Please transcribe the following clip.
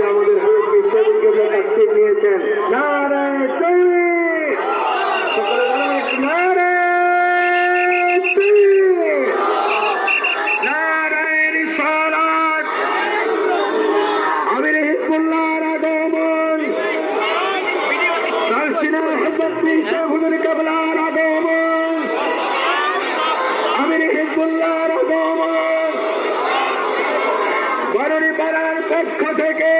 আমাদের হাবিবকে শহীদকে কাছে নিয়েছেন। নারায়ণ তাকবীর, সকলে বলেন নারায়ণ তাকবীর, নারায়ণ রিসালাত। আমির হিজবুল্লাহর আগমন, সালসিনা হিজবুল্লাহ শাহুদুল কাবলার আগমন, আমির হিজবুল্লাহর আগমন, বরুণী পাড়ার পক্ষ থেকে